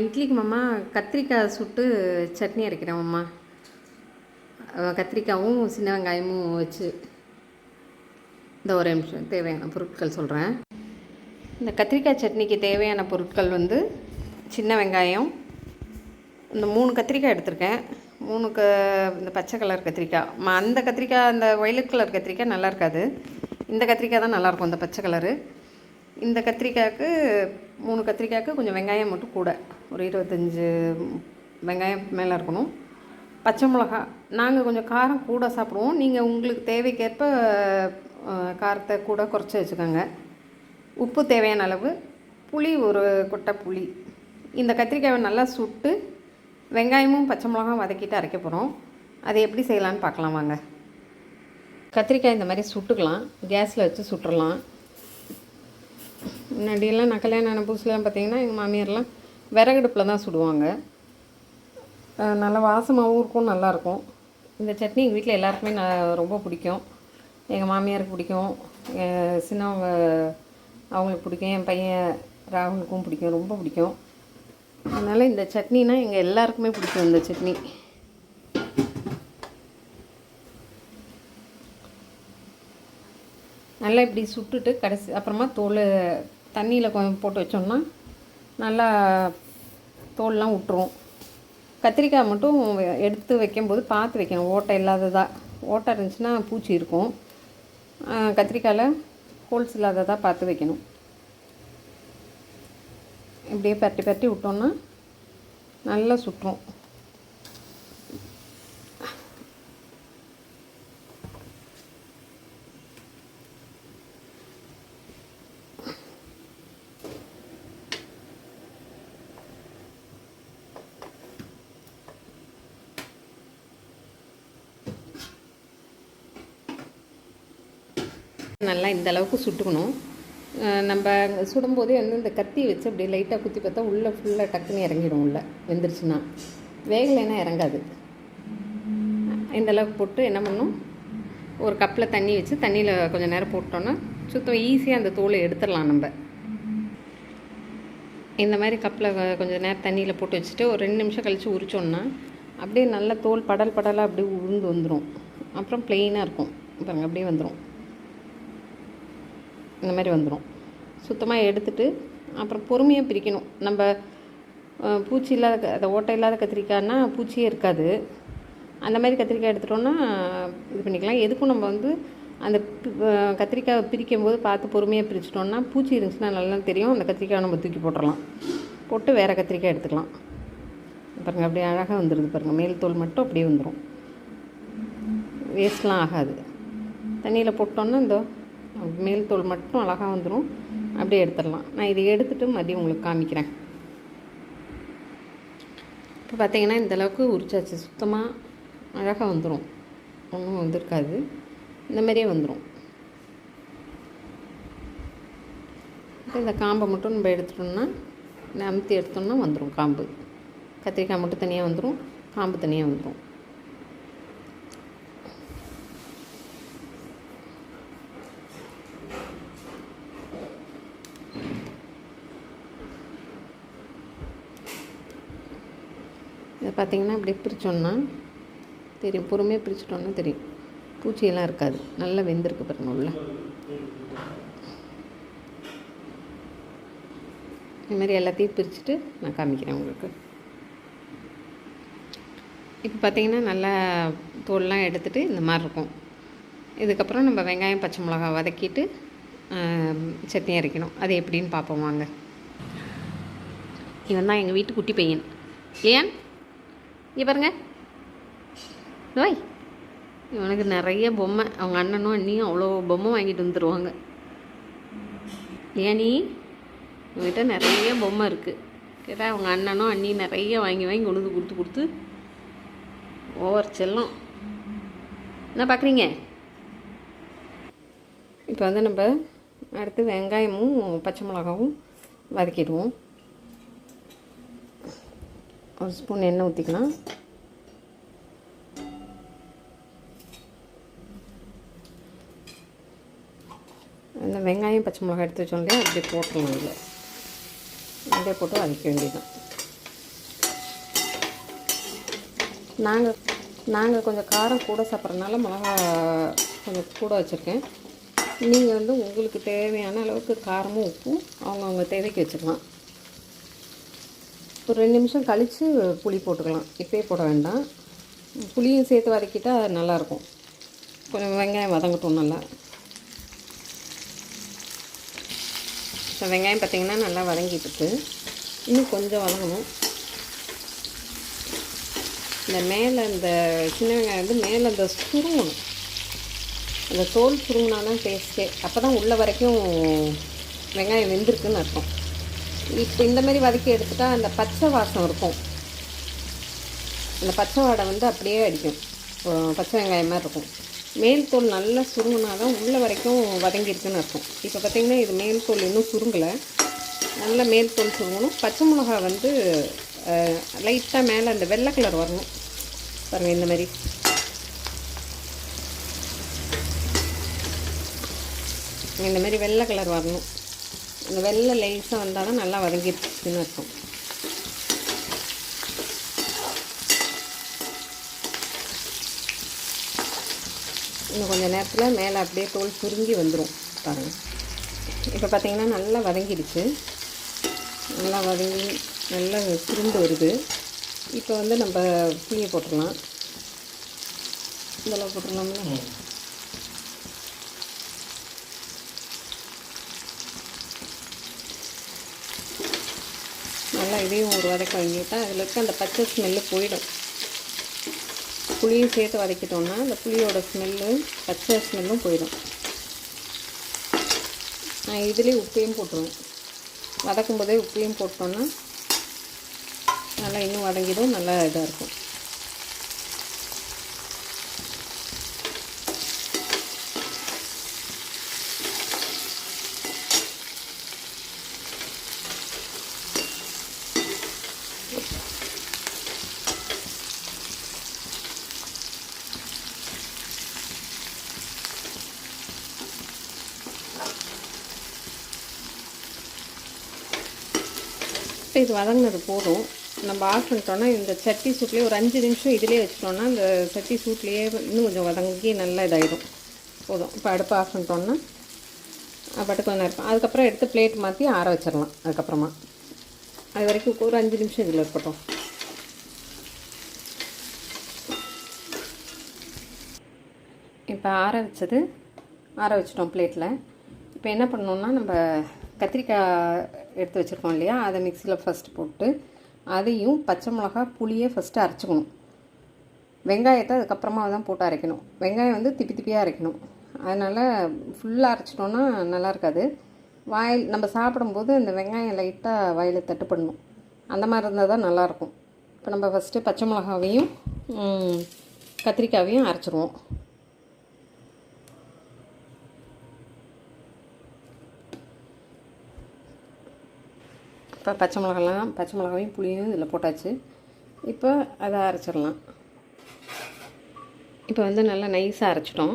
இட்லிக்கு மாமா கத்திரிக்காய் சுட்டு சட்னி அரைக்கிறேன் மாமா. கத்திரிக்காயும் சின்ன வெங்காயமும் வச்சு. இந்த ஒரு நிமிஷம் தேவையான பொருட்கள் சொல்கிறேன். இந்த கத்திரிக்காய் சட்னிக்கு தேவையான பொருட்கள் வந்து சின்ன வெங்காயம், இந்த 3 கத்திரிக்காய் எடுத்திருக்கேன். 3 இந்த பச்சை கலர் கத்திரிக்காய். அந்த கத்திரிக்காய், அந்த வயலட் கலர் கத்திரிக்காய் நல்லா இருக்காது. இந்த கத்திரிக்காய் தான் நல்லாயிருக்கும், இந்த பச்சை கலரு. இந்த கத்திரிக்காய்க்கு 3 கத்திரிக்காய்க்கு கொஞ்சம் வெங்காயம் மட்டும் கூட, ஒரு 25 வெங்காயம் மேலே இருக்கணும். பச்சை மிளகா, நாங்கள் கொஞ்சம் காரம் கூட சாப்பிடுவோம். நீங்கள் உங்களுக்கு தேவைக்கேற்ப காரத்தை கூட குறைச்சி வச்சுக்கோங்க. உப்பு தேவையான அளவு, புளி ஒரு கொட்டை புளி. இந்த கத்திரிக்காயை நல்லா சுட்டு வெங்காயமும் பச்சை மிளகாயும் வதக்கிட்டு அரைக்க போகிறோம். அதை எப்படி செய்யலான்னு பார்க்கலாம் வாங்க. கத்திரிக்காய் இந்த மாதிரி சுட்டுக்கலாம், கேஸில் வச்சு சுட்டுடலாம். முன்னாடியெல்லாம் நான் கல்யாணம் ஆன புதுசுலாம் பார்த்திங்கன்னா எங்கள் மாமியார்லாம் விறகடுப்பில் தான் சுடுவாங்க. நல்லா வாசமாகவும் இருக்கும், நல்லாயிருக்கும். இந்த சட்னி எங்கள் வீட்டில் எல்லாருக்குமே ரொம்ப பிடிக்கும். எங்கள் மாமியாருக்கு பிடிக்கும், சின்னவங்க அவங்களுக்கு பிடிக்கும், என் பையன் ராகுலுக்கும் பிடிக்கும், ரொம்ப பிடிக்கும். அதனால் இந்த சட்னினா எங்கள் எல்லாருக்குமே பிடிக்கும். இந்த சட்னி நல்லா இப்படி சுட்டுட்டு கடைசி அப்புறமா தோல் தண்ணியில் கொஞ்சம் போட்டு வச்சோம்னா நல்லா தோல்லாம் விட்டுரும். கத்திரிக்காய் மட்டும் எடுத்து வைக்கும்போது பார்த்து வைக்கணும், ஓட்டை இல்லாததாக. ஓட்டை இருந்துச்சுன்னா பூச்சி இருக்கும். கத்திரிக்காயில் ஹோல்ஸ் இல்லாததாக பார்த்து வைக்கணும். இப்படியே பரட்டி பரட்டி விட்டோன்னா நல்லா சுட்டுரும். நல்லா இந்த அளவுக்கு சுட்டுக்கணும். நம்ம சுடும்போதே வந்து இந்த கத்தி வச்சு அப்படியே லைட்டாக குத்தி பார்த்தா உள்ளே ஃபுல்லாக டக்குன்னு இறங்கிடும். உள்ளே வெந்துருச்சுன்னா, வேகலைன்னா இறங்காது. இந்த அளவுக்கு போட்டு என்ன பண்ணணும், ஒரு கப்பில் தண்ணி வச்சு தண்ணியில் கொஞ்சம் நேரம் போட்டோன்னா சுத்தம் ஈஸியாக அந்த தோலை எடுத்துடலாம். நம்ம இந்த மாதிரி கப்பில் கொஞ்சம் நேரம் தண்ணியில் போட்டு வச்சுட்டு ஒரு 2 நிமிஷம் கழித்து உரிச்சோன்னா அப்படியே நல்லா தோல் படல் படலாக அப்படியே உருந்து வந்துடும். அப்புறம் ப்ளெயினாக இருக்கும் பாருங்கள், அப்படியே வந்துடும். இந்த மாதிரி வந்துடும். சுத்தமாக எடுத்துட்டு அப்புறம் பொறுமையாக பிரிக்கணும். நம்ம பூச்சி இல்லாத, அதை ஓட்டை இல்லாத கத்திரிக்காய்னா பூச்சியே இருக்காது. அந்த மாதிரி கத்திரிக்காய் எடுத்துட்டோன்னா இது பண்ணிக்கலாம். எதுக்கும் நம்ம வந்து அந்த கத்திரிக்காய் பிரிக்கும் போது பார்த்து பொறுமையாக பிரிச்சிட்டோன்னா, பூச்சி இருந்துச்சுன்னா நல்லா தெரியும். அந்த கத்திரிக்காய் நம்ம தூக்கி போட்டுடலாம், போட்டு வேறு கத்திரிக்காய் எடுத்துக்கலாம். பாருங்கள் அப்படியே அழகாக வந்துடுது பாருங்கள். மேல் தோல் மட்டும் அப்படியே வந்துடும், வேஸ்ட்லாம் ஆகாது. தண்ணியில் போட்டோன்னா இந்த மேல் தோல் மட்டும் அழகாக வந்துடும். அப்படியே எடுத்துடலாம். நான் இதை எடுத்துகிட்டு மதியம் உங்களுக்கு காமிக்கிறேன். இப்போ பார்த்திங்கன்னா இந்தளவுக்கு உரிச்சாச்சு. சுத்தமாக அழகாக வந்துடும், ஒன்றும் வந்திருக்காது. இந்த மாதிரியே வந்துடும். இப்போ இந்த காம்பை மட்டும் நம்ம எடுத்துட்டோம்னா, அமுத்தி எடுத்தோம்னா வந்துடும் காம்பு. கத்திரிக்காய் மட்டும் தனியாக வந்துடும், காம்பு தனியாக வந்துடும். இதை பார்த்திங்கன்னா இப்படி பிரித்தோன்னா தெரியும், பொறுமையாக பிரிச்சிட்டோன்னா தெரியும், பூச்சியெல்லாம் இருக்காது. நல்லா வெந்திருக்கு பாருங்க உள்ள. இது மாதிரி எல்லாத்தையும் பிரிச்சுட்டு நான் காமிக்கிறேன் உங்களுக்கு. இப்போ பார்த்திங்கன்னா நல்லா தோல்லாம் எடுத்துகிட்டு இந்த மாதிரி இருக்கும். இதுக்கப்புறம் நம்ம வெங்காயம் பச்சை மிளகா வதக்கிட்டு சட்னி அரைக்கணும். அது எப்படின்னு பார்ப்போம் வாங்க. இவன் தான் எங்கள் வீட்டு குட்டி பையன். ஏன் இங்கே பாருங்க, நோய் இவனுக்கு நிறைய பொம்மை. அவங்க அண்ணனும் அண்ணியும் அவ்வளோ பொம்மை வாங்கிட்டு வந்துடுவாங்க. ஏன் நீ இவன்கிட்ட நிறைய பொம்மை இருக்குது கேட்டால் அவங்க அண்ணனும் அண்ணி நிறைய வாங்கி வாங்கி கொண்டு வந்து கொடுத்து ஓவர் செல்லம். என்ன பார்க்குறீங்க? இப்போ வந்து நம்ம அடுத்து வெங்காயமும் பச்சை மிளகாவும் வதக்கிடுவோம். ஒரு ஸ்பூன் எண்ணெய் ஊற்றிக்கலாம். இந்த வெங்காயம் பச்சை மிளகாய் எடுத்து வச்சோம் இல்லையா, அப்படியே போட்டுடலாம். இதில் அப்படியே போட்டு வதக்க வேண்டியதுதான். நாங்கள் கொஞ்சம் காரம் கூட சாப்பிட்றதுனால மிளகா கொஞ்சம் கூட வச்சுருக்கேன். நீங்கள் வந்து உங்களுக்கு தேவையான அளவுக்கு காரமும் உப்பும் அவங்கவுங்க தேவைக்கு வச்சுக்கலாம். ஒரு 2 நிமிஷம் கழித்து புளி போட்டுக்கலாம், இப்போயே போட வேண்டாம். புளியும் சேர்த்து வதக்கிட்டால் நல்லாயிருக்கும். கொஞ்சம் வெங்காயம் வதங்கட்டும் நல்லா. இப்போ வெங்காயம் பார்த்திங்கன்னா நல்லா வதங்கிட்டு இன்னும் கொஞ்சம் வதங்கணும். இந்த மேலே இந்த சின்ன வெங்காயம் வந்து மேலே இந்த சுருங்கணும், அந்த தோல் சுருங்கினா தான் டேஸ்ட்டே. அப்போ தான் உள்ள வரைக்கும் வெங்காயம் வெந்திருக்குன்னு அர்த்தம். இப்போ இந்த மாதிரி வதக்கி எடுத்துட்டா அந்த பச்சை வாசம் இருக்கும், அந்த பச்சை வாடை வந்து அப்படியே அடிக்கும், பச்சை வெங்காயம் மாதிரி இருக்கும். மேல் தோல் நல்லா சுருங்கினா தான் உள்ள வரைக்கும் வதங்கியிருக்குன்னு அர்த்தம். இப்போ பார்த்திங்கன்னா இது மேல் தோல் இன்னும் சுருங்கலை, நல்லா மேல் தோல் சுருங்கணும். பச்சை மிளகா வந்து லைட்டாக மேலே அந்த வெள்ளை கலர் வரணும் பாருங்கள், இந்த மாதிரி. இந்த மாதிரி வெள்ளை கலர் வரணும். இந்த வெள்ளை லேஸாக வந்தால் தான் நல்லா வதங்கிடுச்சுன்னு அர்த்தம். இன்னும் கொஞ்சம் நேரத்தில் மேலே அப்படியே தோல் சுருங்கி வந்துடும் பாருங்கள். இப்போ பார்த்திங்கன்னா நல்லா வதங்கிடுச்சு, நல்லா வதங்கி நல்லா சுருண்டு வருது. இப்போ வந்து நம்ம புளியை போட்டுடலாம். இதெல்லாம் போட்டுடலாம்ல. நல்லா இதையும் ஒரு வதக்க வாங்கிட்டால் அதில் இருக்க அந்த பச்சை ஸ்மெல்லு போயிடும். புளியும் சேர்த்து வதக்கிட்டோன்னா அந்த புளியோட ஸ்மெல்லு பச்சை ஸ்மெல்லும் போயிடும். நான் இதுலேயே உப்பையும் போட்டுருவேன். வதக்கும் போதே உப்பையும் போட்டோன்னா நல்லா இன்னும் வதங்கிடும், நல்லா இதாக இருக்கும். இது வதங்கினது போதும். நம்ம ஆஃப் பண்ணிட்டோன்னா இந்த சட்டி சூட்லேயே ஒரு 5 நிமிஷம் இதிலே வச்சிட்டோன்னா அந்த சட்டி சூட்லேயே இன்னும் கொஞ்சம் வதங்கி நல்லா இதாகிடும். போதும். இப்போ அடுப்பு ஆஃப் பண்ணிட்டோன்னா பாட்டுக்கு கொஞ்சம் இருக்கும். அதுக்கப்புறம் எடுத்து பிளேட் மாற்றி ஆற வச்சிடலாம். அதுக்கப்புறமா அது வரைக்கும் ஒரு 5 நிமிஷம் இதில் இருக்கட்டும். இப்போ ஆற வச்சிட்டோம் பிளேட்டில். இப்போ என்ன பண்ணணுன்னா, நம்ம கத்திரிக்காய் எடுத்து வச்சுருக்கோம் இல்லையா, அதை மிக்சியில் ஃபஸ்ட்டு போட்டு அதையும் பச்சை மிளகா புளியை ஃபஸ்ட்டு அரைச்சிக்கணும். வெங்காயத்தை அதுக்கப்புறமா தான் போட்டு அரைக்கணும். வெங்காயம் வந்து திப்பி திப்பியாக அரைக்கணும். அதனால் ஃபுல்லாக அரைச்சிட்டோன்னா நல்லா இருக்காது. வாயில் நம்ம சாப்பிடும்போது இந்த வெங்காயம் லைட்டாக வாயில் தட்டுப்படணும். அந்த மாதிரி இருந்தால் தான் நல்லாயிருக்கும். இப்போ நம்ம ஃபஸ்ட்டு பச்சை மிளகாவையும் கத்திரிக்காயையும் அரைச்சிருவோம். இப்போ பச்சை மிளகாவையும் புளியும் இதில் போட்டாச்சு. இப்போ அதை அரைச்சிடலாம். இப்போ வந்து நல்லா நைஸாக அரைச்சிட்டோம்.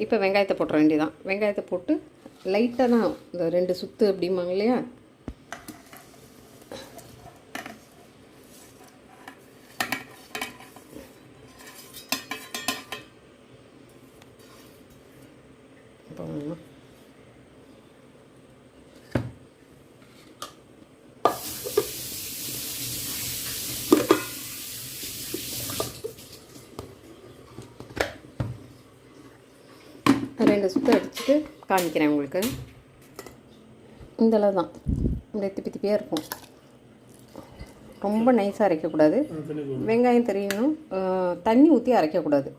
இப்போ வெங்காயத்தை போட்டுற வேண்டியதான். வெங்காயத்தை போட்டு லைட்டாக தான் இந்த 2 சுற்று அப்படிம்பாங்க இல்லையா, இப்போ 2 சுற்று அடிச்சுட்டு காமிக்கிறேன் உங்களுக்கு. இந்தளவு தான், இந்த திப்பி திப்பியாக இருக்கும். ரொம்ப நைஸாக அரைக்கக்கூடாது. வெங்காயம் தெரியணும். தண்ணி ஊற்றி அரைக்கக்கூடாது.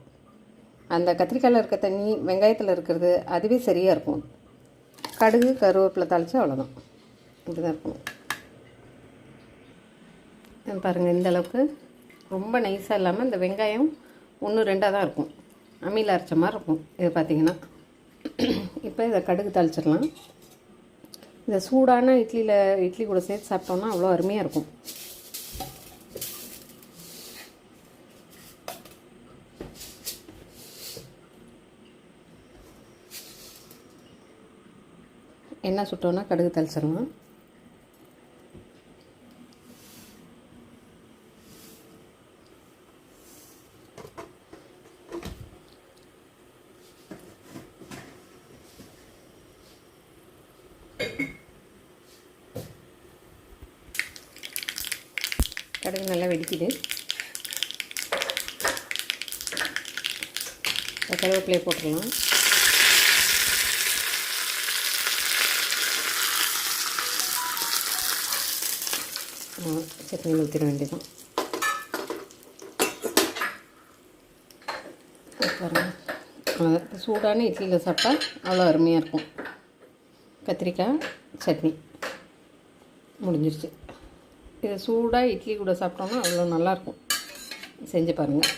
அந்த கத்திரிக்காயில் இருக்க தண்ணி வெங்காயத்தில் இருக்கிறது அதுவே சரியாக இருக்கும். கடுகு கருவேப்பிலை தாளித்து அவ்வளோதான். இப்படி தான் இருக்கணும். பாருங்கள், இந்த அளவுக்கு ரொம்ப நைஸாக இல்லாமல் இந்த வெங்காயம் 1-2 தான் இருக்கும். அம்மியில் அரைச்ச மாதிரி இருக்கும் இது பார்த்திங்கன்னா. இப்போ இதை கடுகு தாளிச்சிடலாம். இந்த சூடான இட்லி கூட சேர்த்து சாப்பிட்டோன்னா அவ்வளோ அருமையாக இருக்கும். எண்ணெய் சுட்டோன்னா கடுகு தாளிச்சிடலாம். கடுகு நல்லா வெடிக்குது. கருவேப்பிலையை போட்டுடலாம். சட்னியில் ஊற்றிட வேண்டியதான். பாருங்கள், சூடான இட்லியில் சாப்பிட்டா அவ்வளோ அருமையாக இருக்கும். கத்திரிக்காய் சட்னி முடிஞ்சிருச்சு. இதை சூடாக இட்லி கூட சாப்பிட்டோம்னா அவ்வளோ நல்லாயிருக்கும். செஞ்சு பாருங்கள்.